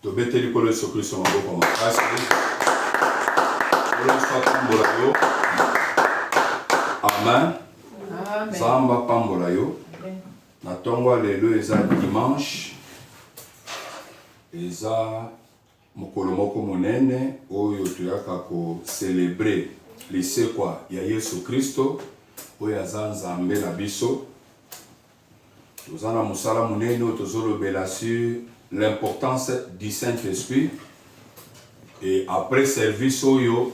Tobeteli kolo Yesu Kristo maboko makasi. Kolo soit pambola yo. Amen. Zamba pambola yo. Na tongo lelo eza dimanche. Eza mokolo moko monene oyo toyaka ko célébrer lisekwa ya Yesu Kristo oyo aza Nzambe na biso. Tozana musala monene oyo tozolobela sur l'importance du Saint-Esprit. Et après service oyo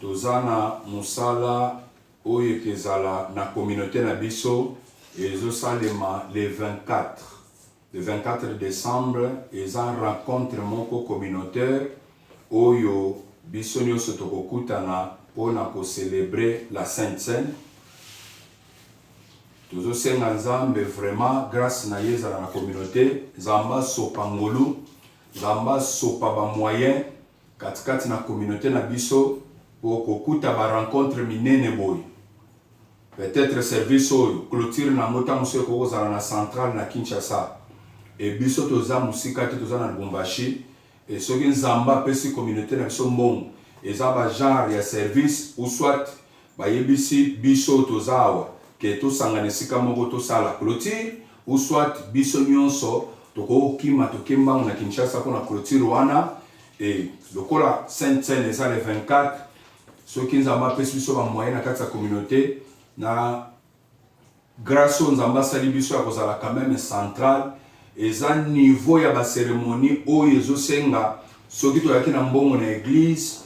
tozana musala oyo kezala na communauté na biso ezosalema le 24 décembre eza rencontre moko communautaire oyo biso nyonso tokokutana mpona kocélébrer la Sainte Seine. Tozosenga Nzambe vraiment grâce na ye ezala na communauté Nzamba sopa ngolu Nzamba sopa ba moyen katikati na communauté na biso po kokuta ba rencontre minene boy. Peut-être service oyo clôture na mota muso ko kozala na centrale na Kinshasa et biso toza musika te toza na Lubumbashi et soki Nzamba pesi communauté na biso mbongo eza ba genre ya service ou soit ba yebisi biso tozawa que tout sanganisika moko to sala clôture ou soit biso nyonso toko kima tokemba na Kinshasa pour la clôture wana et lokola Sainte Seine eza le 24 ceux qui Nzamba pesi biso ba moyen na kati ya communauté na grâce aux Nzamba sali biso ya kozala quand même central eza niveau ya ba cérémonie oyo ezosenga soki toyaki na mbongo na église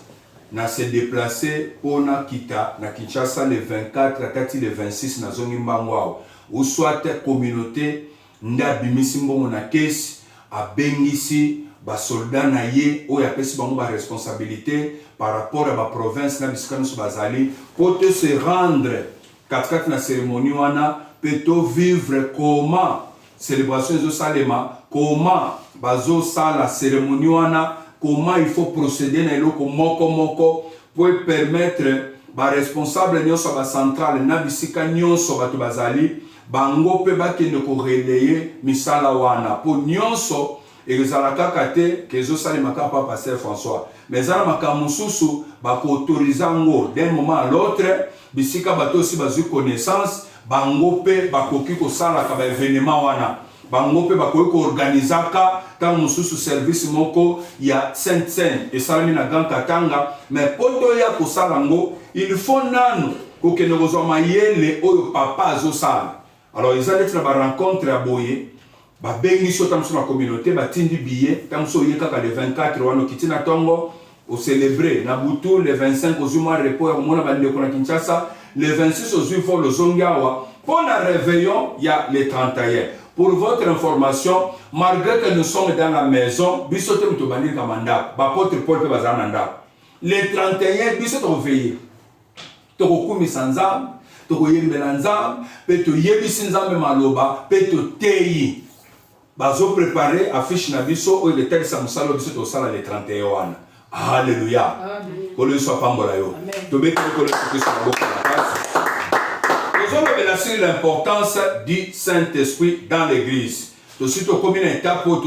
na se déplacer pona kita na Kinshasa le 24 akati le 26 na zongi mbangwao ou soit communauté nda bimisi mbongo na kesi abengisi ba soldat na ye oyo apesi bango ba responsabilité par rapport à ba province na bisika nyonso bazali pour te se rendre katikati na cérémonie wana peto vivre comment célébration ezosalema comment bazosala cérémonie wana comment il faut procéder na eloko moko pour permettre ba responsable nyonso ba centrale na bisika nyonso bato bazali bango pe bakende ko relayer misala wana po nyonso ezala kaka te kezo salima ka pa pasteur François mais zala makamususu ba ko autoriser ngo d'un moment à l'autre bisika bato aussi bazu connaissance bango pe bakoki ko sala ka ba événement wana bango pe bakoki ko organiser ka tant mususu service moko ya Sainte Seine et salami na Grand Katanga mais poto ya ko sala ngo il faut nanu ko kende ko zo mayele oyo papa zo sala alors ils allaient na ba rencontre ya boye ba bengi so tamso na communauté ba tindi billet tamso yeka ka le 24 wano kitina tongo au célébrer na butu le 25 au zuma repos ya mona ba ndeko na Kinshasa le 26 au zuifo le zongawa pour la réveillon il y a le 31. Pour votre information, malgré que nous sommes dans la maison, bisote mutobani kamanda ba potre Paul pe bazananda le 31 bisote veiller to kokumi sanzam to koyembela nzam pe to yebisi nzambe maloba pe to teyi bazo préparer affiche na biso o le tel samusalo biso to sala le 31 wana. Alléluia. Kolo soit pambola yo. To bete ko le Christ na boko na kasi. Nous avons sur l'importance du Saint-Esprit dans l'église. To sito comme une étape pour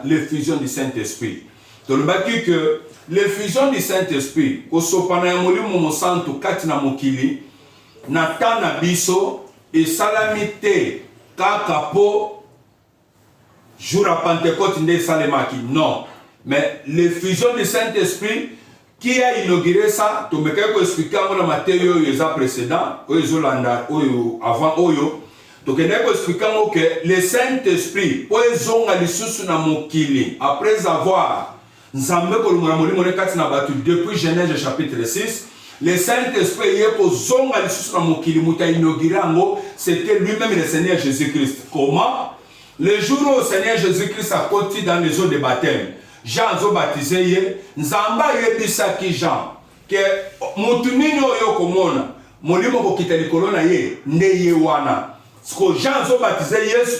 l'effusion du Saint-Esprit. To le baki que l'effusion du Saint-Esprit ko sopana ya molimo mo santo kati na mokili na tana biso et salamité kaka po jour à Pentecôte nde salemaki non mais l'effusion du Saint-Esprit qui a inauguré ça to me kako expliquer ngona Matthieu yeza précédent oyo landa oyo avant oyo to keneko expliquer que le Saint-Esprit oyo zonga lisusu na mokili après avoir nzambe ko lumona molimo ne kati na batu depuis Genèse chapitre 6 le Saint-Esprit yeko zonga lisusu na mokili muta inauguré ngo c'était lui-même le Seigneur Jésus-Christ. Comment? Le jour où le Seigneur Jésus-Christ a côté dans les eaux de baptême Jean a baptisé ye nzamba yebisaki Jean que mutunini oyo komona molimo ko kitali kolona ye nde ye wana sko Jean a baptisé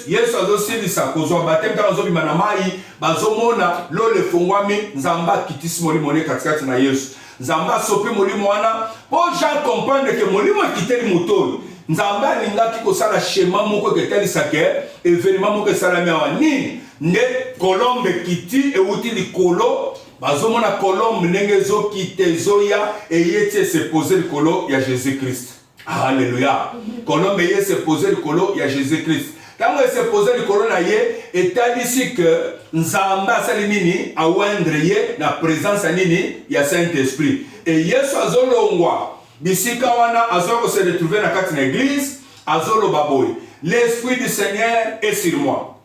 Yesu azo silisa kozwa baptême quand azo bimana mai bazomona lo le fongwami nzamba kitisi molimo ne katikati na Yesu nzamba sopi molimo wana po Jean comprendre que molimo kiteli mutoyo nzamba lingaki ko sala schéma moko ketali sake événement moko salami awani ne colombe kiti euti likolo bazomona colombe ndenge ezokita ezoya eyeti se poser likolo ya Jésus-Christ. Alléluia. Colombe ye se poser likolo ya Jésus-Christ. Quand il se poser likolo na ye etalisi que nzamba asali nini awendre ye na présence ya nini ya Saint-Esprit. Et Yesu azolongwa bisika wana azoko se retrouver na kati na église azoloba boy. L'Esprit du Seigneur est sur moi.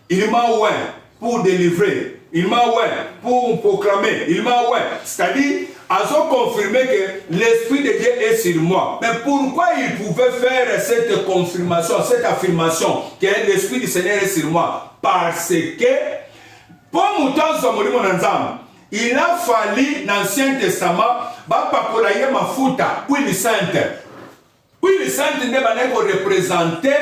Il m'a oint pour délivrer. Il m'a oint pour proclamer. Il m'a oint. C'est-à-dire, ils ont confirmé que l'Esprit de Dieu est sur moi. Mais pourquoi il pouvait faire cette confirmation, cette affirmation que l'Esprit du Seigneur est sur moi? Parce que, pour il a fallu dans l'Ancien Testament, il mafuta, huile sainte. Huile sainte n'est pas représenter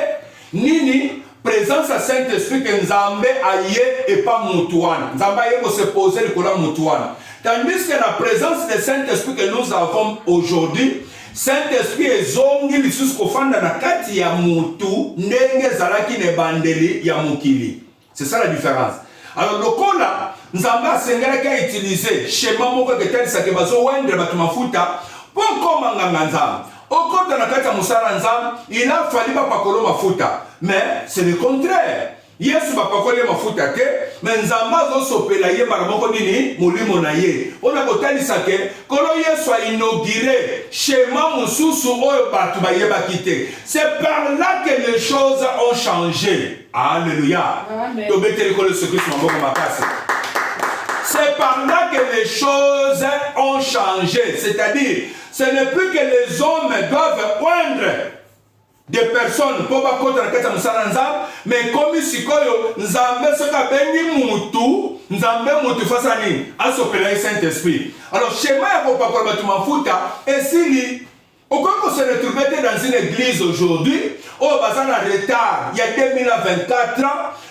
nini présence à Saint-Esprit que Nzambe aye et pas Moutouane. Nzambe aye pour se poser le courant Moutouane. Tandis que la présence de Saint-Esprit que nous avons aujourd'hui, Saint-Esprit est zongi lisusu kofanda na kati ya mutu ndenge zalaki ne bandeli ya mukili. C'est ça la différence. Alors lokola Nzambe asengelaki a utiliser schéma moko ketalisa ke bazo wendre batu mafuta pour komanga Nzambe. Au cours de la carte Moussala Nzam, il a fallu pas pakolo mafuta. Mais c'est le contraire. Yesu va pakolo mafuta ke, mais Nzamba zo sopela ye maramoko nini, mulimo na ye. On a botali sake, kolo Yesu a inauguré schéma mususu oyo batu ba yeba kite. C'est par là que les choses ont changé. Alléluia. C'est par là que les choses ont changé. C'est-à-dire, ce n'est plus que les hommes doivent oindre des personnes pour pas contre la kata musala nzambe, mais comme si koyo nzambe soka bengi mutu, nzambe mutu fasani asopela Saint-Esprit. Alors schéma ya ko pakola batu mafuta esili okoko se retrouver dans une église aujourd'hui au bazana en retard, il y a 2024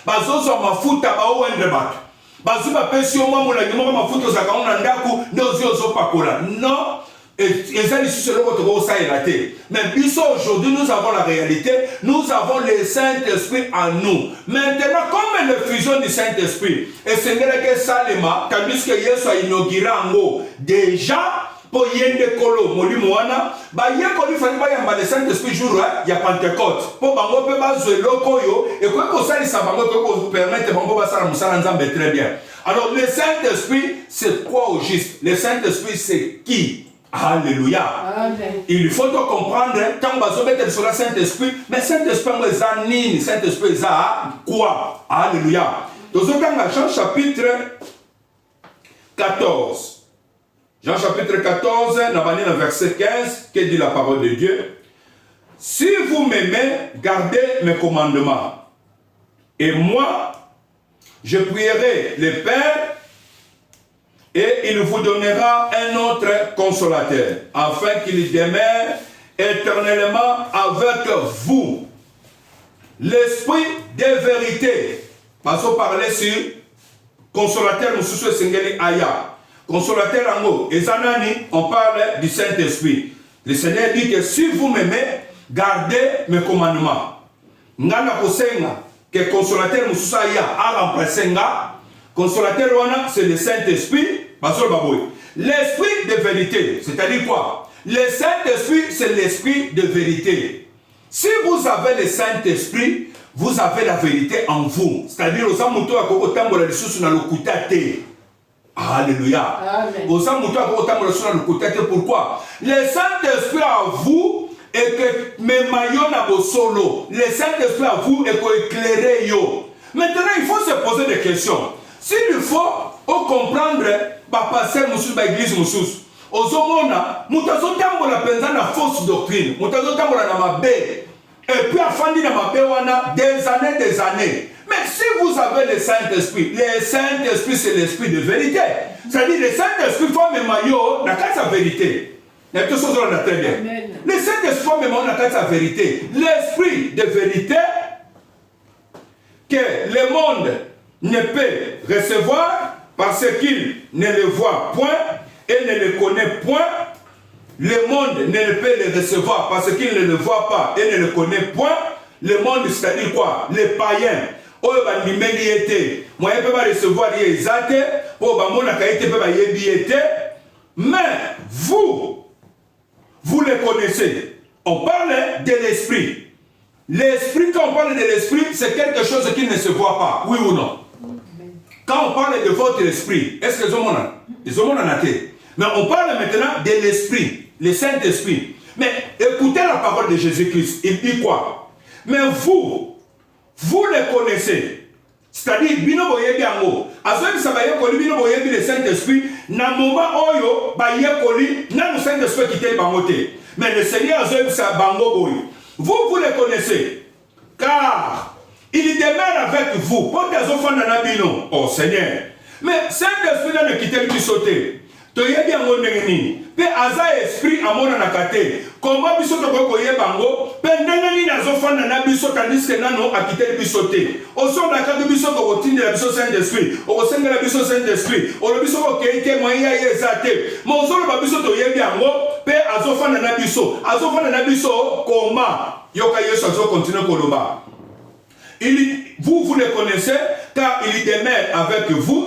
bazozo mafuta ba oindre batu. Bazuba pesi au moment où la numéro mafuta za kaona ndaku ndozo zo pakola. Non. Et ça, mais aujourd'hui, nous avons la réalité, nous avons le Saint-Esprit en nous. Maintenant, comme la fusion du Saint-Esprit, et c'est que Salema, tandis que Yesu a inauguré en haut, déjà, pour yende kolo, moli moana, ba yekoli fani ba yamba le Saint-Esprit jour, il y a Pentecôte. Pour bango pe ba zelo koyo, et quoi que ça, ça bango ko permettre bango ba sala musala nzambe très bien. Alors, le Saint-Esprit, c'est quoi au juste? Le Saint-Esprit, c'est qui? Alléluia. Amen. Il faut comprendre, quand on va mettre sur le Saint-Esprit, mais Saint-Esprit, Saint-Esprit, quoi? Alléluia. Dans Jean chapitre 14. Jean chapitre 14, verset 15, que dit la parole de Dieu? Si vous m'aimez, gardez mes commandements. Et moi, je prierai le Père, et il vous donnera un autre consolateur, afin qu'il demeure éternellement avec vous. L'esprit de vérité. Passons parler sur consolateur, Moussoussou Sengeli Aya. Consolateur Ango, et Zanani, on parle du Saint-Esprit. Le Seigneur dit que si vous m'aimez, gardez mes commandements. Ngana Kosenga, que consolateur Moussoussou Aya a remplacé Nga. Consolateur Wana, c'est le Saint-Esprit. L'esprit de vérité, c'est-à-dire quoi? Le Saint-Esprit, c'est l'esprit de vérité. Si vous avez le Saint-Esprit, vous avez la vérité en vous. C'est-à-dire, alléluia. Pourquoi? Le Saint-Esprit à vous et que mes maillons à vos solos. Le Saint-Esprit à vous et que éclairer yo. Maintenant, il faut se poser des questions. S'il faut comprendre, passer mususu ba église mususu ozomona mutazo tambola penza na fausse doctrine, mutazo tambola na mabe et puis afandi na mabe wana des années. Mais si vous avez le Saint-Esprit, c'est l'esprit de vérité. C'est-à-dire le Saint-Esprit fait mes maillots na kasa vérité. Il y a quelque chose on a très bien. Le Saint-Esprit fait mes maillots na kasa vérité. L'esprit de vérité que le monde ne peut recevoir parce qu'il ne le voit point et ne le connaît point. Le monde ne peut le recevoir parce qu'il ne le voit pas et ne le connaît point. Le monde, c'est-à-dire quoi? Les païens. oyo bandimeli ete moyen peut pas recevoir yezate pour bamona kaite peut pas yebiete. Mais vous les connaissez. On parle de l'esprit. L'esprit, quand on parle de l'esprit, c'est quelque chose qui ne se voit pas. Oui ou non? Quand on parle de votre esprit, est-ce que ils ont en athée? Mais on parle maintenant de l'esprit, le Saint-Esprit. Mais écoutez la parole de Jésus-Christ. Il dit quoi? Mais vous les connaissez. C'est-à-dire, bino boyebi ango. Azobi sabaye koli bino boyebi le Saint-Esprit. Na moment oyo baye koli na le Saint-Esprit qui t'est bangoté. Mais le Seigneur azobi sa bango boy. Vous les connaissez. Car il demeure avec vous. Pour des enfants dans la bino. Oh Seigneur. Mais Saint-Esprit n'a ne quitté le sauter. Toyebi ango nengeni. Pe aza esprit amona nakate. Comment biso to ko yebango? Pe ndengeni na zofana na biso tandis que nano akite biso te. Oso na kadu biso ko tindela biso Saint-Esprit. O sengela biso Saint-Esprit. O biso ko keite moya yezate. Mo zo ba biso to yebi ango pe azofana na biso. Azofana na biso koma. Yoka Yesu azo continue koloba. Vous les connaissez, car il demeure avec vous,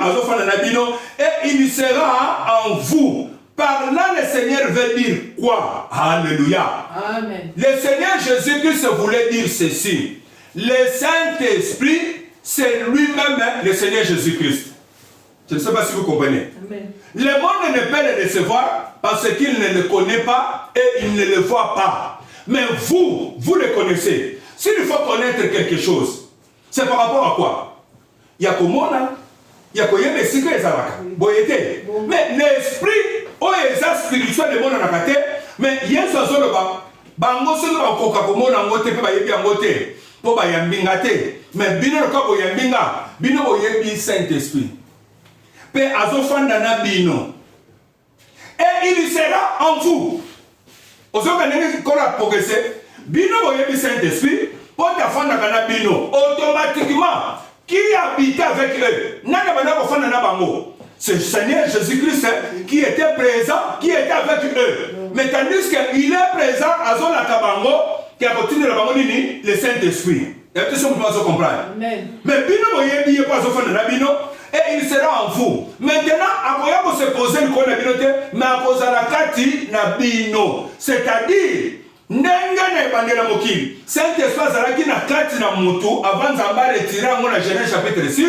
et il sera en vous. Par là, le Seigneur veut dire quoi? Alléluia. Amen. Le Seigneur Jésus-Christ voulait dire ceci. Le Saint-Esprit, c'est lui-même le Seigneur Jésus-Christ. Je ne sais pas si vous comprenez. Amen. Le monde ne peut le recevoir parce qu'il ne le connaît pas et il ne le voit pas. Mais vous le connaissez. S'il faut connaître quelque chose, c'est par rapport à quoi? Il y a Komona, il y a Koyeme Sikre Zaraka, Boyete. Mais l'esprit, oh, est spirituel de mon anakate, mais il y a ce zoloba, Bango Solo Koka Komona, Mote, Payebi Angote, Poba Yambingate, mais Bino Kabo Yambinga, Bino Boyebi Saint-Esprit. Pe Azofandana Bino. Et il sera en vous. Ozokanene Kora progresser, Bino Boyebi Saint-Esprit. Automatiquement, qui habite avec eux? C'est le Seigneur Jésus-Christ qui était présent, qui était avec eux. Mais tandis qu'il est présent à Zola Kabango, qui a continué le Saint-Esprit. Et tout ça, vous comprendre. Mais Bino Boyebi pas et il sera en vous. Maintenant, après vous se poser le connecté, mais à cause de la Kati Nabino. C'est-à-dire, Saint-Esprit azalaki na kati na mutu avant Nzamba retirer en Genèse chapitre 6.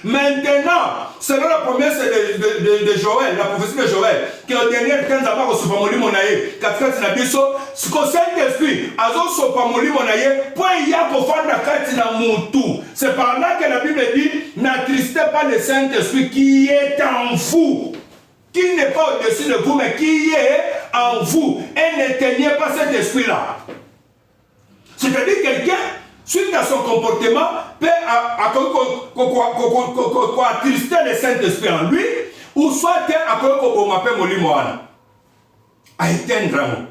Maintenant, selon la promesse de Joël, la prophétie de Joël, qui au dernier temps Nzamba kosopa molimo na ye kati na biso, siko Saint-Esprit azo sopa molimo na ye po ya kofanda kati na mutu. C'est par là que la Bible dit n'attristez pas le Saint-Esprit qui est en vous. Qui n'est pas au-dessus de vous, mais qui est en vous. Et n'éteignez pas cet esprit-là. C'est-à-dire quelqu'un, suite à son comportement, peut attrister le Saint-Esprit en lui, ou soit à éteindre.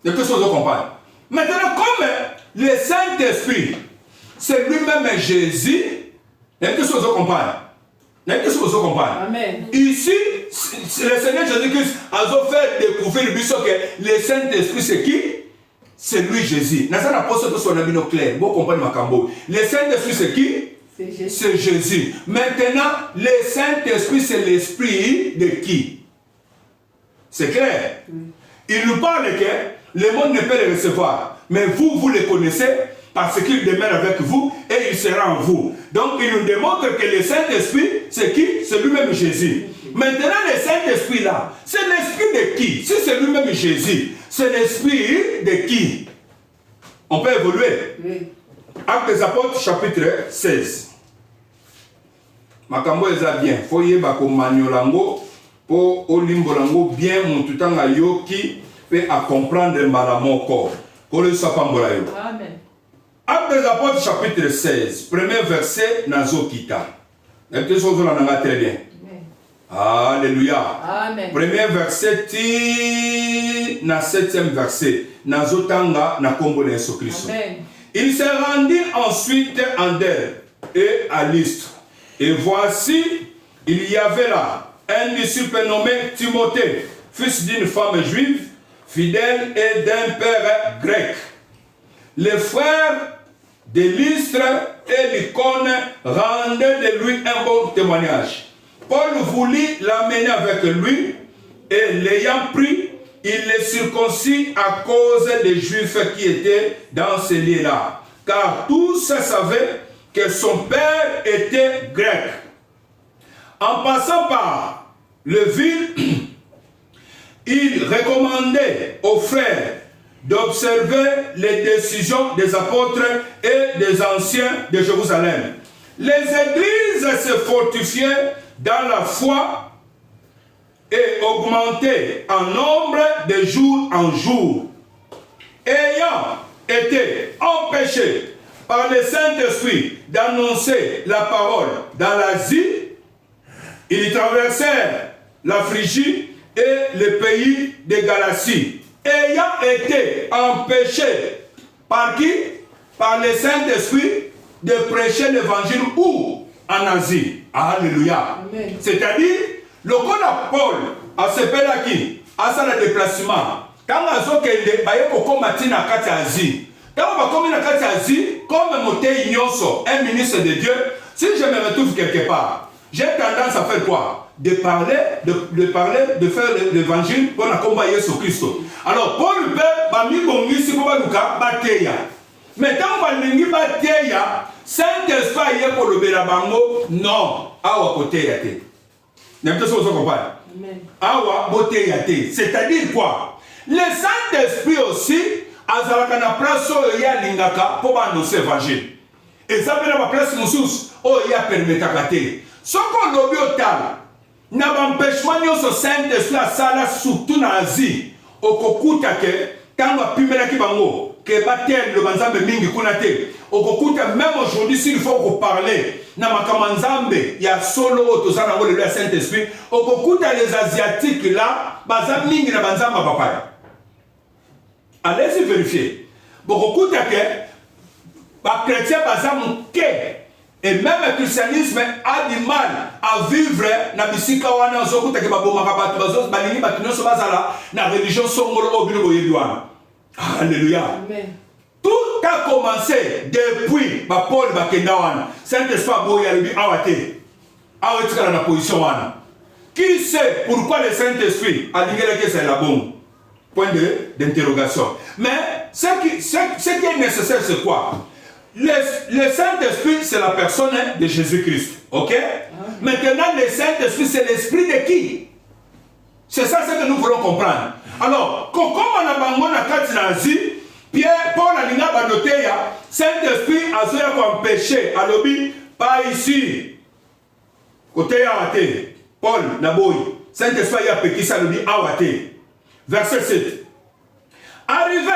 De quelque chose qu'on parle. Maintenant, comme le Saint-Esprit, c'est lui-même Jésus, de quelque chose qu'on parle. Qu'est-ce que vous comprenez? Amen. Ici, le Seigneur Jésus-Christ a fait découvrir que le Saint-Esprit, c'est qui? C'est lui Jésus. Dans un apôtre, tout son ami clair. Vous comprenez ma cambo. Le Saint-Esprit, c'est qui? C'est Jésus. Maintenant, le Saint-Esprit, c'est l'esprit de qui? C'est clair. Il nous parle que le monde ne peut le recevoir. Mais vous le connaissez. Parce qu'il demeure avec vous et il sera en vous. Donc il nous démontre que le Saint-Esprit, c'est qui? C'est lui-même Jésus. Maintenant, le Saint-Esprit là, c'est l'esprit de qui? Si c'est lui-même Jésus, c'est l'esprit de qui? On peut évoluer. Oui. Actes des Apôtres, chapitre 16. Makambo eza bien. Foye bako maniolango po olimbolango bien montutanga yoki pe a comprendre mbalamoko. Pour le sapambola yo. Amen. Actes des Apôtres, chapitre 16, premier verset, Nazokita. Est-ce que vous l'avez très bien? Alléluia. Amen. Premier verset, na 7e verset, Nazotanga, na kombo na Yesu Christ. Il se rendit ensuite en Derbe et à Lystre. Et voici, il y avait là un disciple nommé Timothée, fils d'une femme juive, fidèle et d'un père grec. Les frères de Lystre et l'icône rendaient de lui un bon témoignage. Paul voulut l'amener avec lui et l'ayant pris, il les circoncit à cause des Juifs qui étaient dans ce lieu-là. Car tous savaient que son père était grec. En passant par le ville, il recommandait aux frères d'observer les décisions des apôtres et des anciens de Jérusalem. Les églises se fortifiaient dans la foi et augmentaient en nombre de jour en jour. Ayant été empêchés par le Saint-Esprit d'annoncer la parole dans l'Asie, ils traversèrent la Phrygie et le pays de Galatie. Ayant été empêchés par qui? Par le Saint-Esprit de prêcher l'évangile où? En Asie. Alléluia. C'est-à-dire, le code à Paul a s'appelé qui? À ça le déplacement. Quand on a dit qu'on a dit en Asie, quand on a dit en Asie, comme Moté Ignoso, un ministre de Dieu, si je me retrouve quelque part, j'ai tendance à faire quoi? De parler, de faire l'évangile pour accompagner Jésus Christ. Alors, Paul peut, mais quand on va bateya, Saint-Esprit est pour le bérabango, non, awa côté yate. N'importe quoi, vous comprenez? Awa beauté yate. C'est-à-dire quoi? Le Saint-Esprit aussi, azalaka na place où ya lingaka pour annoncer l'évangile. Et ça peut la place moussous, où ya permetaka te. Ce qu'on lobby au tal, n'a pas empêchement de Saint-Esprit à ça, surtout en Asie. Au kokuta ke, quand on a pu mettre qui bango, que batel le banzambe mingi kunate. Au kokuta même aujourd'hui s'il faut qu'on parle, na makamanzambe, il y a solo tout ça dans le Saint-Esprit. Au kokuta les asiatiques là, bazam mingi na banzamba papa. Allez-y vérifier. Au kokuta ke, ba chrétien bazam ke. Et même le christianisme a du mal à vivre na bisika wana zokuta ke baboma kabatu bazos balingi batino so bazala na religion songolo obino boyedwana. Alléluia. Amen. Tout a commencé depuis ba Paul bakenda wana. Saint-Esprit boya libi awate. Awetika na position wana. Qui sait pourquoi le Saint-Esprit a dit que c'est la bonne? Point d'interrogation. Mais ce qui est nécessaire c'est quoi? Le Saint-Esprit, c'est la personne de Jésus-Christ. Ok? Maintenant, le Saint-Esprit, c'est l'esprit de qui? C'est ça ce que nous voulons comprendre. Alors, comme on a bango na kati nazi, Pierre, Paul a lina banoteya, Saint-Esprit a zoya comme péché, alobi, pas ici. Côté awate, Paul naboy, Saint-Esprit a péché, alobi awate. Verset 7. Arrivé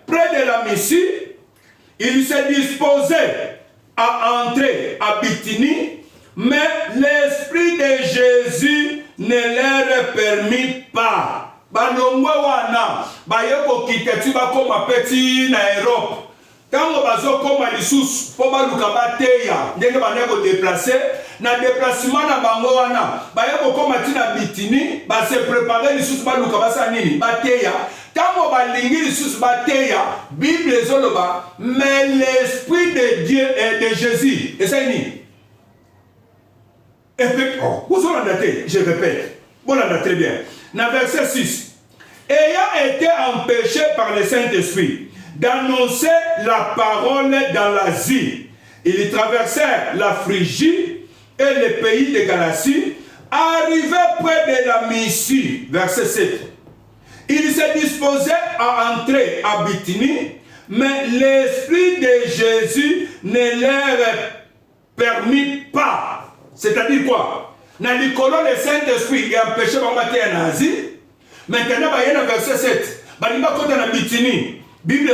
près de la Messie, il s'est disposé à entrer à Bithynie, mais l'Esprit de Jésus ne leur permit pas. Balongwe wana, bayeko kiteti bakoma peti na Europe. Tango bazo koma lisusu, po baluka bateya, ndenge baneko déplacer, na déplacement na bango wana, bayeko koma tina Bithynie, ba se préparer lisusu baluka basa nini, bateya. Tango balingi lisusu bateya, Bible ezoloba, mais l'Esprit de Dieu et de Jésus, et c'est ni. Et puis, vous en avez, je répète, vous en avez très bien. Dans verset 6, ayant été empêché par le Saint-Esprit d'annoncer la parole dans l'Asie, ils traversèrent la Phrygie et le pays de Galatie, arrivés près de la Mysie, verset 7. Il s'est disposé à entrer à Bithynie, mais l'Esprit de Jésus ne leur permit pas. C'est-à-dire quoi? Dans l'école, le Saint-Esprit a empêché de en Asie. Maintenant, il y a un verset 7. Il y a Bithynie. Bible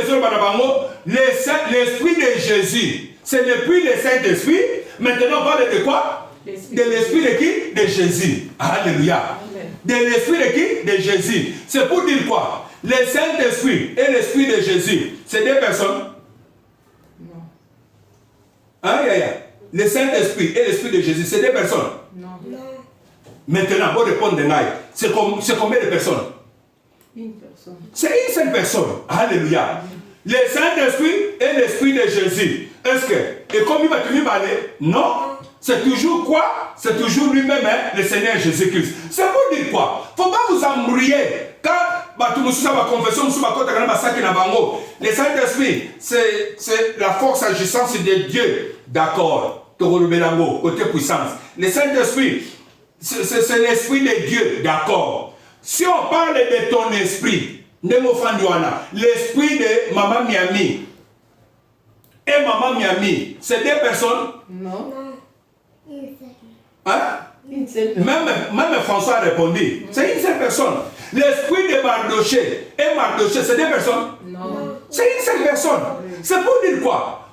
l'Esprit de Jésus. Ce n'est plus le Saint-Esprit. Maintenant, on parle de quoi? De l'Esprit de qui? De Jésus. Alléluia. De l'Esprit de qui? De Jésus. C'est pour dire quoi? Le Saint-Esprit et l'Esprit de Jésus, c'est deux personnes? Non. Hein, le Saint-Esprit et l'Esprit de Jésus, c'est deux personnes? Non. Maintenant, pour répondre de Naï, c'est combien de personnes? Une personne. C'est une seule personne. Alléluia. Le Saint-Esprit et l'Esprit de Jésus. Est-ce que, et comme il va te balai? Non. C'est toujours quoi? C'est toujours lui-même, hein, le Seigneur Jésus-Christ. C'est pour dire quoi? Faut pas vous embrouiller. Quand le Saint-Esprit, c'est la force agissante de Dieu. D'accord. Côté puissance. Le Saint-Esprit, c'est l'Esprit de Dieu. D'accord. Si on parle de ton esprit, l'esprit de Maman Miami et Maman Miami, c'est deux personnes? Non. Hein? Même François a répondu. C'est une seule personne. L'esprit de Mardoché et Mardoché, c'est deux personnes? Non. C'est une seule personne. C'est pour dire quoi?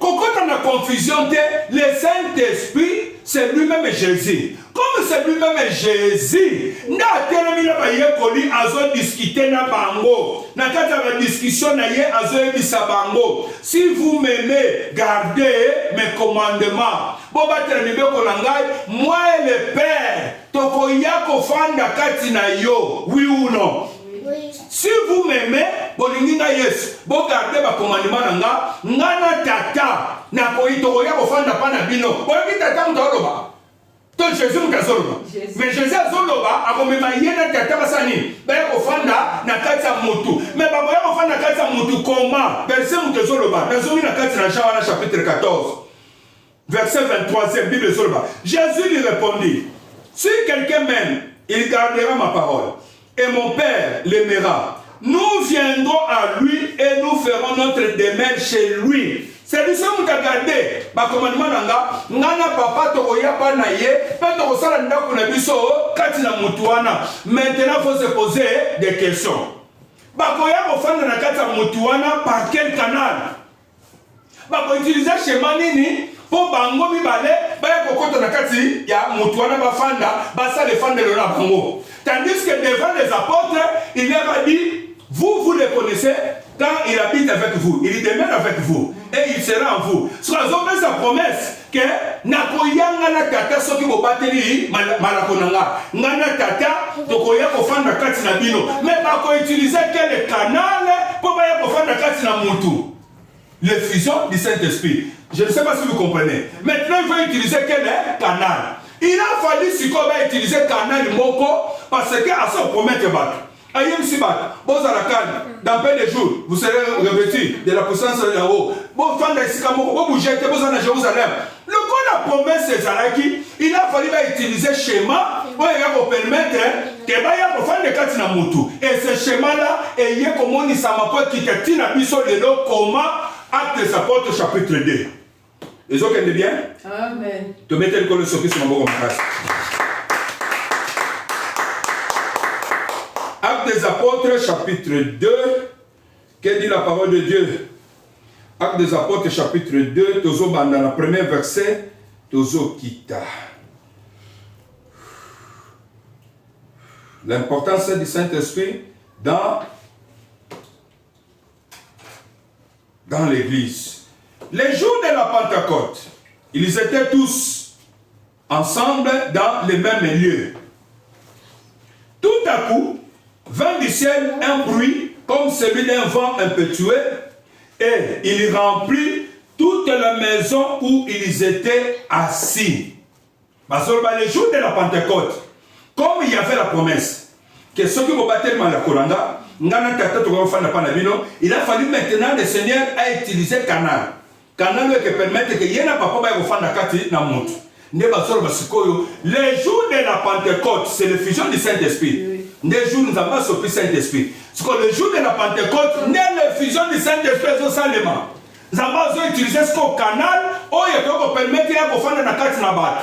Quand on a confusion, le Saint-Esprit, c'est lui-même Jésus. Comme c'est lui-même Jésus, il a discuté na bango. Na kata discussion na ye azo ebisa bango. Si vous m'aimez, gardez mes commandements. Boba termibe ko langai, moi et le Père, tokoya ko fanda kati na yo. Oui ou non? Oui. Si vous m'aimez, bolinga yes, bo gardez ma commandement nanga, ngana tata, na koyi tokoya ko fanda pana bino. Bolingi tata mtoloba. Donc Jésus mukazoloba. Mais Jésus azoloba akomema yena tata basani. Baya ko fanda na kati ya mutu. Mais baba ya ko fanda na kati ya mutu comment? Verset mukazoloba. Nazomi na kati na Jean chapitre 14. Verset 23e, Bible zoloba. Jésus lui répondit, si quelqu'un m'aime, il gardera ma parole. Et mon Père l'aimera. Nous viendrons à lui et nous ferons notre demeure chez lui. C'est lui seul qui a gardé. Ma commandement nanga, ngana papa tokoya pa na ye, pa tokosala ndako na biso kati na mutuana. Maintenant faut se poser des questions. Bakoya ko fanda na kati ya mutuana par quel canal? Bako utiliser schéma nini? Po bango mibale, baya kokota na kati ya mutuana bafanda, basa le fanda le na bango. Tandis que devant les apôtres, il leur a dit, vous les connaissez quand il habite avec vous, il demeure avec vous et il sera en vous. Soit ils ont fait sa promesse que nakoyanga na tata soki bobateli malakonanga ngana tata tokoya kofanda kati na bino, mais bako utiliser quel canal pour baya kofanda kati na mutu? L'effusion du Saint-Esprit. Je ne sais pas si vous comprenez. Maintenant, il faut utiliser quel canal? Il a fallu si qu'on va utiliser canal moko parce que à ce promettre battre. Ayem Sibat, dans peu de jours, vous serez revêtus de la puissance de là-haut. Bon, fan d'Isikamo, bon, vous jetez, vous en à Jérusalem. Le coup la promesse c'est Zaraki, il a fallu utiliser schéma pour permettre que Baya pour faire des Katina Moutou. Et ce schéma-là, il y a comme on y s'amapote qui te tient à biso de l'eau, comment Actes des Apôtres, chapitre 2. Les autres, est bien? Amen. Te mettez le col sur qui sur mon bon Actes des Apôtres, chapitre 2. Qu'est dit la parole de Dieu? Actes des Apôtres, chapitre 2. Tozo dans le premier verset. Tozo Kita. L'importance du Saint-Esprit dans l'église. Les jours de la Pentecôte, ils étaient tous ensemble dans les mêmes lieux. Tout à coup, vint du ciel un bruit comme celui d'un vent impétueux et il remplit toute la maison où ils étaient assis. Les jours de la Pentecôte, comme il y avait la promesse que ceux qui vont battre la Koranga, il a fallu maintenant le Seigneur a utilisé le canal. Canal qui permet que y ait un papa qui va faire na montre. Les jours de la Pentecôte, c'est l'effusion du Saint-Esprit. Les jours nous avons sorti le Saint-Esprit. Le jour de la Pentecôte, n'est l'effusion du Saint-Esprit au Salema. Nous avons utilisé ce canal qui permet de faire na kati na bat.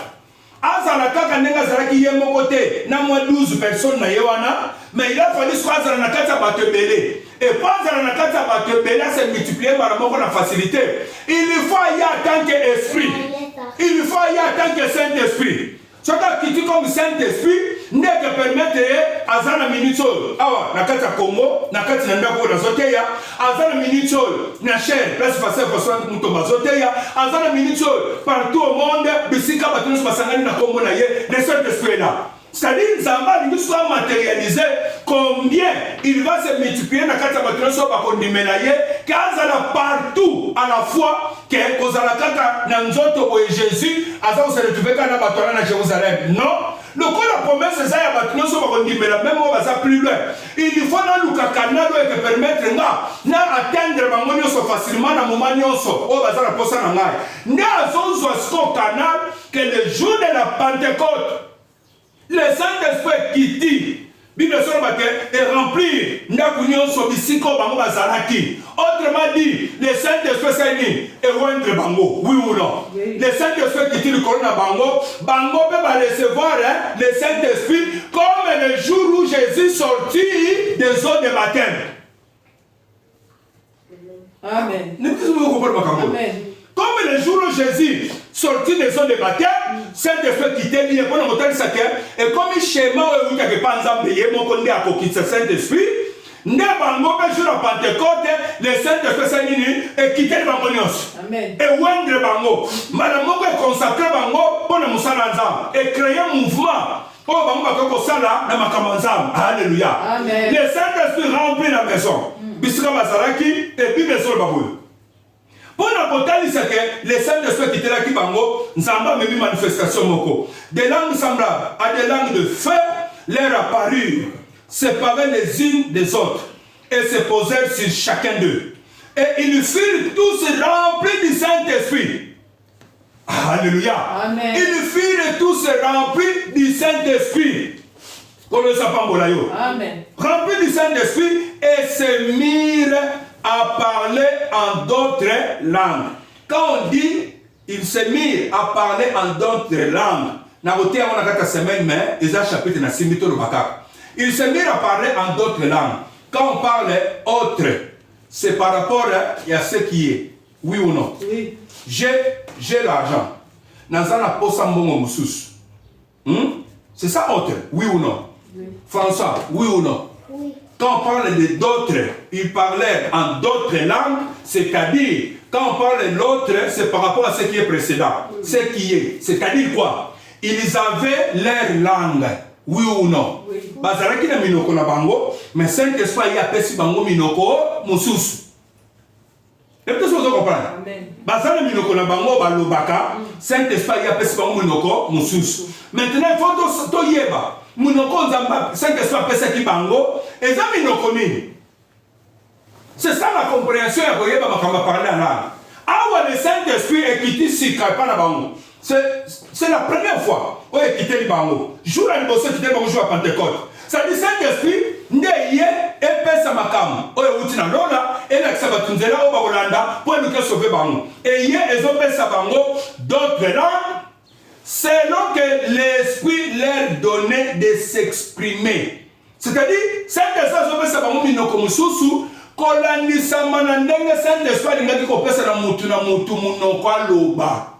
Azala kaka nenga zalaki ye mokote na moins 12 personnes na yewana, mais il a fallu soit azala na kati ya bato ebele. Et pas azala na kati ya bato ebele c'est multiplier par moko na facilité. Il faut y en tant qu'esprit. Il faut y en tant que Saint-Esprit. Ce qui dit comme Saint-Esprit n'est que permettre azala minute awa na kati ya Congo, na kati na ndako na zoteya, azala minute na chaîne, place facile pour mutomba zoteya, azala minute partout au monde, bisika batunus basangani na Congo na ye, le Saint-Esprit là. C'est-à-dire, Zamba, il soit matérialisé combien il va se multiplier dans la carte de soit par contre car ça a partout à la fois que la carte de Jésus, à ça, vous se retrouvez quand on a Jérusalem. Non. Le coup la promesse, c'est ça, il y a soit par contre même on va ça plus loin. Il faut dans le canal qui permettre d'atteindre facilement dans le moment où on va ça la poste en l'air. Nous avons un canal que le jour de la Pentecôte, le Saint-Esprit qui dit, Bible est rempli autrement dit, le Saint-Esprit c'est dit, et oindre bango, oui ou non? Le Saint-Esprit qui dit le corona bango, bango peut recevoir le Saint-Esprit comme le jour où Jésus sortit des eaux de baptême. Amen. Amen. Comme le jour où Jésus sortit des eaux de baptême, Saint-Esprit quittait lui et pour nous montrer ça et comme il schéma où il y a des panzas payés, mon condé à quitter Saint-Esprit, ne bango pas jour à Pentecôte, le Saint-Esprit s'est dit et quitter le bangonios. Amen. Et wendre bango, madame Moko est consacré bango pour le Moussalanzam et créer un mouvement. Oh bango bakoko sala na makamanzam. Alléluia. Amen. Le Saint-Esprit remplit la maison. Bisika Basaraki et puis maison le babou. Pour la botanie, c'est que les Saint-Esprit qui étaient là qui bango, nous avons même une manifestation moko. Des langues semblables à des langues de feu leur apparurent, séparées les unes des autres, et se posèrent sur chacun d'eux. Et ils furent tous remplis du Saint-Esprit. Alléluia. Amen. Ils furent tous remplis du Saint-Esprit. Amen. Remplis du Saint-Esprit et se mirent à parler en d'autres langues. Quand on dit ils se mirent à parler en d'autres langues, ils se mirent à parler en d'autres langues. Quand on parle autre, c'est par rapport à ce qui est. Oui ou non? Oui. J'ai l'argent. C'est ça autre? Oui ou non? Oui. François, oui ou non? Oui. Quand on parle de d'autres, ils parlaient en d'autres langues, c'est-à-dire, quand on parle de l'autre, c'est par rapport à ce qui est précédent. Oui. Ce qui est, c'est-à-dire quoi? Ils avaient leur langue. Oui ou non? Oui. Bazaraki na minoko na bango, mais Saint-Esprit y a pesi bango minoko mususu. Est-ce que vous comprenez? Amen. Bazana minoko na bango balobaka, Saint-Esprit y a pesi bango minoko mususu. Maintenant il faut to yeba. Minoko nzamba Saint-Esprit pesa ki bango, et ça minoko nini? C'est ça la compréhension ya koyeba makamba parler en langue. Awa le Saint-Esprit est quitté si pas na bango. C'est la première fois où il a quitté le bango. Jour à l'impossible, quitté le bango, jour à Pentecôte. Ça dit Saint-Esprit, n'est et pèse à ma cam. Oh, et outina lola, et l'acceptunzela au Bagolanda, pour nous sauver bango. Et hier, ils ont pèse à bango d'autres langues, selon que l'Esprit leur donnait de s'exprimer. C'est-à-dire, Saint-Esprit, ils ont pèse à bango, minoko mususu, kolandisa manandenge Saint-Esprit, il a dit qu'on pèse à la mutu munoko aloba.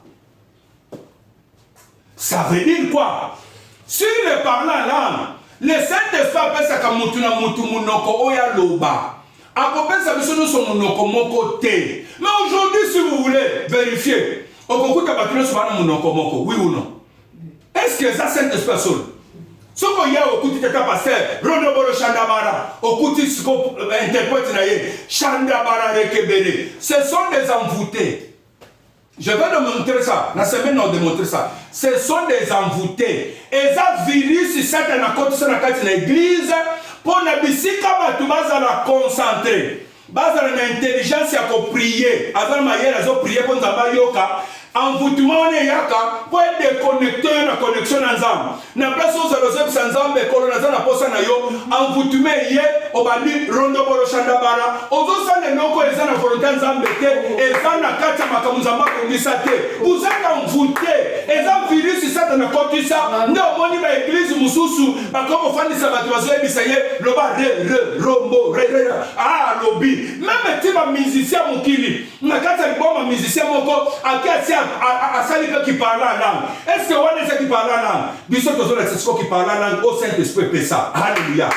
Ça veut dire quoi? Sur le parlant langue, le Saint-Esprit appelle ça comme mutu munoko oya loba. Appelle ça que son munoko moko te. Mais aujourd'hui, si vous voulez vérifier, on peut écouter sur munoko moko, oui ou non? Est-ce que ça Saint-Esprit seul? Ce qu'on y a au côté de ta pasteur, Rondoboro Chandabara, au côté de ce qu'on interprète, Chandabara Rekebele, ce sont des envoûtés. Je vais démontrer ça. La semaine, on démontre ça. Ce sont des envoûtés. Et ça virus, si certains côté sur l'église, pour ne pas la concentrer. Base à l'intelligence, il y a prier. Avant de prier pour nous yoka. Envoûtement ne yaka pour être déconnecté na connexion ensemble. Na place où ça rosep ensemble et colonisation na posa na yo envoûtement yé obali rondo boro shanda bara ozo sana noko eza na volonté ensemble te eza na kata makamuzamba kongisa te vous êtes envoûté eza virus ça na kotisa ndo moni ba église mususu ba ko fandisa ba tuazo ebisaye loba rombo re ah lobi même ti ba musicien mokili na kata liboma musicien moko akia Asali qui parle en langue. Est-ce que on est qui parle en langue? Bisous tous les qui parlent en langue au Saint-Esprit fait ça. Alléluia.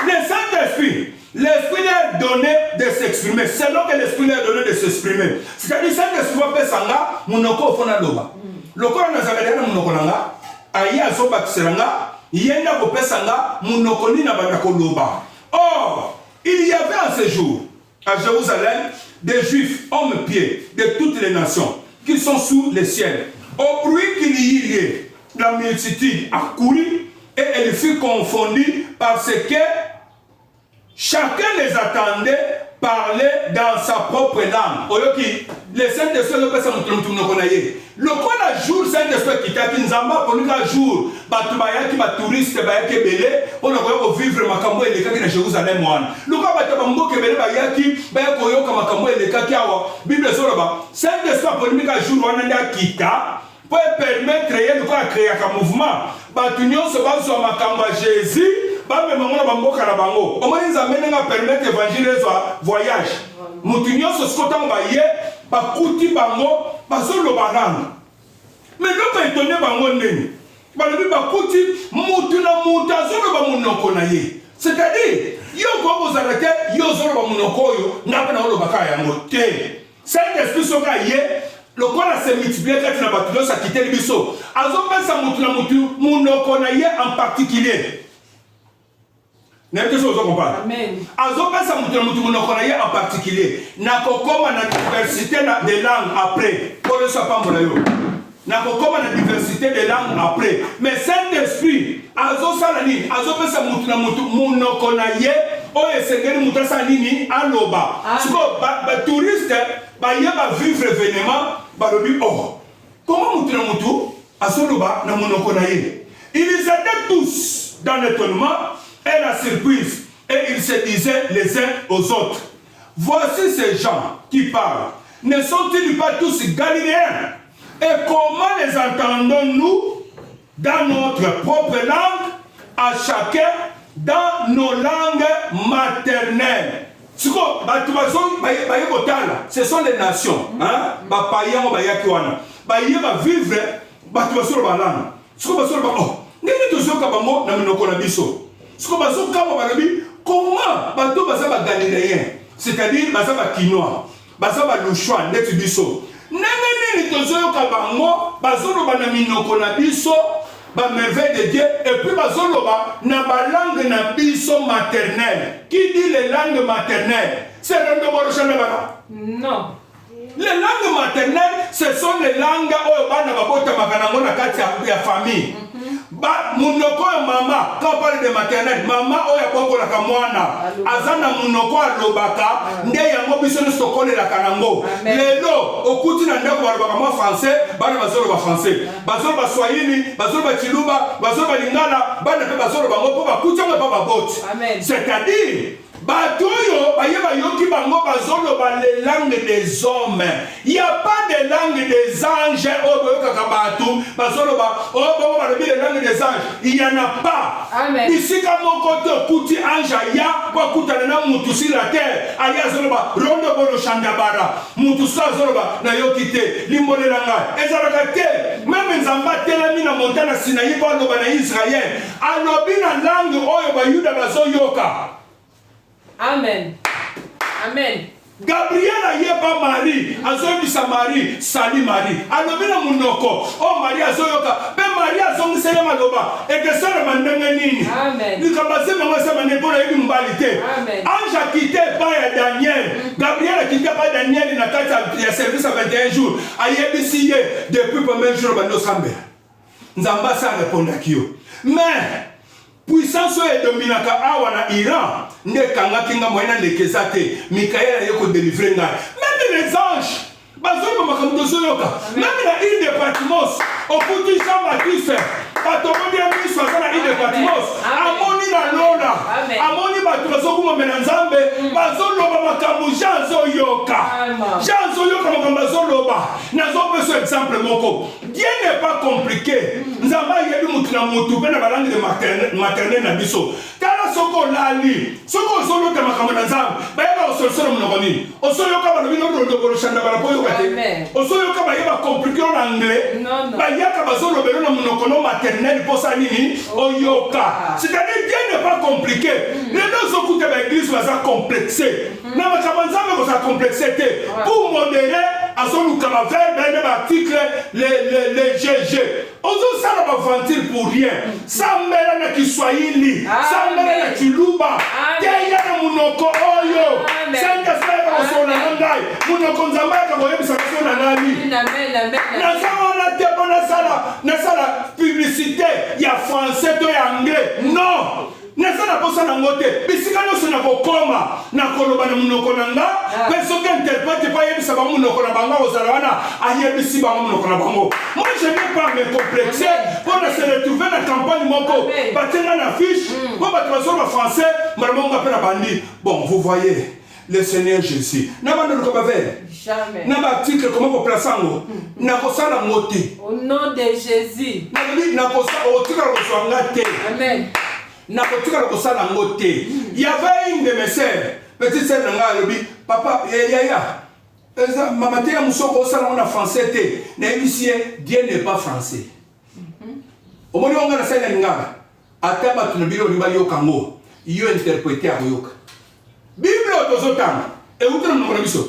Le Saint-Esprit, l'Esprit leur donné de s'exprimer. C'est là que l'Esprit leur donné de s'exprimer. C'est-à-dire Saint-Esprit fait ça là, monoko fona loba. Loko na zagadana monoko nanga. aya azobakisanga yenda kopesanga munokoni na banda koloba. Or, il y avait en ce jour à Jérusalem des Juifs, hommes pieds de toutes les nations qui sont sous le ciel. Au bruit qu'il y ait, la multitude accourut et elle fut confondue parce que chacun les attendait parler dans sa propre langue. Oyoki, le Saint-Esprit ne peut pas le quoi la jour Saint-Esprit qui t'a dit nzamba pour un jour batu bayaki ba touriste bayaki belé on a vivre makambo eleka na Jérusalem wana. Le quoi batu bamboke belé bayaki bayako yoka makambo eleka kiawa. Bible soroba Saint-Esprit pour un jour wana nda kita pour permettre le quoi créer un mouvement. Batu nyonso bazwa makambo Jésus ba me mangona bamboka na bango. O moni nzambe nga permettre évangile soit voyage. Mutu nyonso skota mbaye bakuti bango bazolo banana. Mais non pas étonné bango ndeni. Balobi bakuti mutu na mutu azolo ba munoko na ye. C'est-à-dire yo ko bozalate yo zolo ba munoko yo ngapa na olo baka yango te. Saint-Esprit soka ye le quoi la se multiplier quand na batulo sa quitter biso. Azo pensa mutu na mutu munoko na ye en particulier. Amen. Azopensa mutu munokonaye en particulier. Nakokoma na diversité de langues après. Pour le soit pas molayo. Nakokoma na diversité de langues après. Mais Saint-Esprit, azo salani, azopensa mutu munokonaye. Oye sengeli mutu salini aloba. Siko ba touriste ba yeba vivre événement ba lobi oh. Comment mutu azoloba na munokonaye. Ils étaient tous dans l'étonnement et la surprise, et ils se disaient les uns aux autres, voici ces gens qui parlent, ne sont-ils pas tous galiléens? Et comment les entendons-nous dans notre propre langue, à chacun dans nos langues maternelles? Ce sont les nations, comment bato bazaba galiléen, c'est-à-dire bazaba quinois, bazaba louchouan netu biso. Nengeni tozoyo kabango bazolo bana minoko na biso ba merveille de Dieu et puis bazolo ba na ba langue na biso maternelle. Qui dit les langues maternelles? C'est le borochana bana? Non. Les langues maternelles, ce sont les langues où bana babota makanango na kati ya famille. Munoko mama, quand on parle de maternelle, maman oya boko la kamwana, azana munoko alobaka, nde yango biso ne sokole la kanango. Lelo, okuti na ndeko balobaka français, bana bazolo ba français. Bazolo ba swahili, bazolo ba chiluba, bazolo ba lingala, bana pe bazolo ba ngopo ba kuchanga pa ba bot. C'est-à-dire batoyo bayeba yoki bango bazolo ba les langues des hommes. Il y a pas de langue des anges au boyoka batu bazolo ba o bango ba les langues des anges. Il y en a pas. Amen. Ici comme mon côté kuti ange ya kwa kutana na mutu sur la terre. Aya zolo ba rondo bolo shandabara. Mutu sa zolo ba na yoki te limole langa. Ezalaka te même nzamba telami na montagne Sinaï pa lo ba na Israël. Alobi na langue oyo ba yuda bazoyoka. Amen. Amen. Gabriel ayeba Marie, azobisa Marie, sali Marie. Alobina munoko, oh Marie azoyoka, be Marie azongisele maloba, et que ça le mandenge nini. Amen. Nikabase mama sa manepona yebi mbalite. Amen. Ange a quitté pas Daniel. Gabriel a quitté pas Daniel na kati ya service à 21 jours. Ayebisi ye depuis premier jour bando sambe. Nzamba sa répondre kio. Mais puissance est dominaka awa na Iran ne kanga kinga moyena lekezate Mikaël yoko délivrer ngai même les anges bazoma makambo zoyoka même na île de Patmos au bout du Jean-Baptiste batomoni ya miso azana île de Patmos amoni na lona amoni bato bazokuma mena nzambe bazoloba makambo Jean zoyoka makambo bazoloba nazope ce exemple moko. Dieu n'est pas compliqué. Nzamba yebi mutu na mutu pe na balangue de maternelle na biso. Tala soko lali soko zolo te makambo na nzambe bayeba osolo munoko nini osoyoka balobi no rondo bolo shanda bala po yoka te osoyoka bayeba compliqué en anglais bayaka bazolo belo na munoko no maternelle posa nini oyoka. C'est-à-dire Dieu n'est pas compliqué. Les deux okute ba église baza complexé na makambo nzambe ko sa complexité pour modérer azoluka ba verbe na ba article les GG. Ozo sala ba ventir pour rien. Sambela na Kiswahili, sambela na Chiluba. Teya na munoko oyo. Sanga sala sona ngai. Munoko nzambaka ko yebisa sona nani. Amen. Na sala publicité ya français to ya anglais. Non. Nasana posa na ngote bisika nyonso na kokoma na koloba na munoko nanga peso ke interprète pas yebisa ba munoko na bango ozala wana ayebisi ba munoko na bango. Moi je n'ai pas me complexer pour se retrouver na campagne moko batenga na fiche pour ba transformer en français maramo ngapela bandi. Bon, vous voyez le Seigneur Jésus na bando ko baver jamais na ba article comment ko plaçango na kosala ngote au nom de Jésus na kosala o tika ko swanga te. Amen. Il y avait une de mes sœurs, petite sœur nanga lobi, papa, yaya, maman te musoko sala on a français te, na ici Dieu n'est pas français. Au moment où on a la scène ngara, ataba tu ne bilo ni bali okango, yo interpréter a yoka. Bible otozotanga, et outre nous connaissons.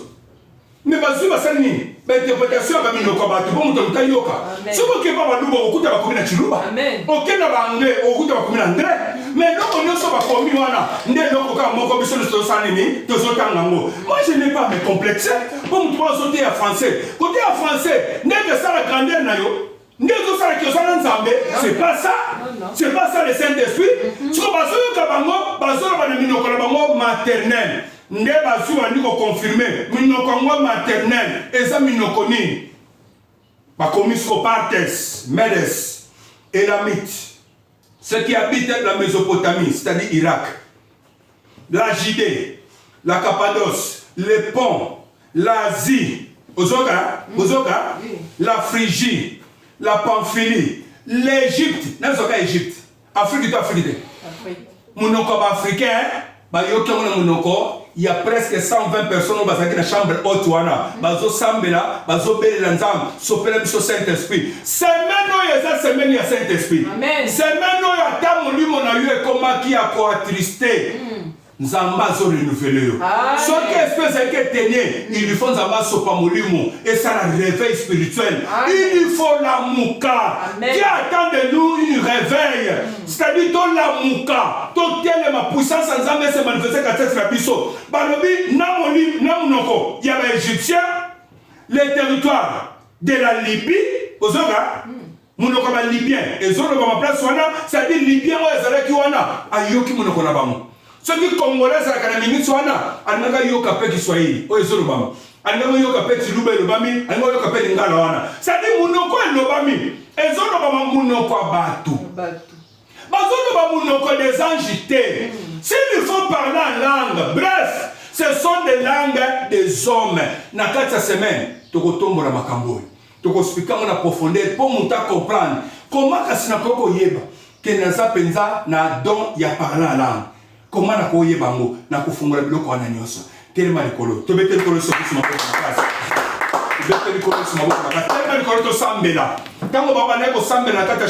Mais bazu basani, interprétation ba minoko ba tu bon muta yoka. Soko ke ba baluba okuta ba komina chiluba. Amen. Okenda ba anglais okuta ba komina anglais. Mais non, on ne pas commis wana. Ndé donc quand mon commission de sanini, de sotangango. Moi je n'ai pas me complexer. Pour me trouver sauter à français. Côté à français, n'est que ça la grandeur na yo. N'est que ça qui est nzambe. C'est pas ça. C'est pas ça le Saint-Esprit. Ce que bazo kabango, bazo ba minoko na bango maternel. Ndé bazo ani ko confirmer. Minoko ngo maternel. Eza minoko ni. Ba commission partes, medes, elamites. Ceux qui habitent la Mésopotamie, c'est-à-dire Irak, la Judée, la Cappadoce, les ponts, l'Asie, la Phrygie, la Pamphylie, l'Égypte, Égypte, Afrique, Mounoko africain, il y a presque 120 personnes dans la chambre haute. Bazo Sambela, Bazo Belanzam, Sopela Biso Saint-Esprit. C'est maintenant il y a Saint-Esprit. C'est maintenant il y a Tamoli mon aïe comment qui a quoi attristé. Nzamba zo renouvelé. Ce qui espèce que tenir, il lui faut Nzamba sopamolimo et ça la réveil spirituel. Il lui faut la mouka. Qui attend de nous une réveil. C'est-à-dire ton la mouka, ton telle ma puissance Nzamba se manifester quand c'est la biso. Balobi namoli namunoko. Il y a les Égyptiens, les territoires de la Libye, ozoga. Munoko ba Libyen, et zolo ba place wana, c'est-à-dire Libyen wa ezala ki wana, ayoki munoko na bango. Ce qui Congolais, c'est la minute, anaga yoka pe Kiswahili, o ezolo bama. Anaga yoka pe Chiluba lobami, anaga yoka pe Lingala wana. C'est-à-dire munoko lobami, ezolo bama munoko abatu. Bazolo ba munoko des angités. S'il faut parler en langue, bref, ce sont des langues des hommes. Na 4 semaines, tokotombo la makambo. Toko expliquer en profondeur pour monter comprendre comment kasina koko yeba que naza penza na don ya parler en langue. Comment na ko yeba ngo na kufungula biloko wana nyoso. Tellement likolo. To bete likolo so kusuma ko na kasi. Bete likolo so maboko na kasi. Tellement likolo to sambela. Tango baba na ko sambela kata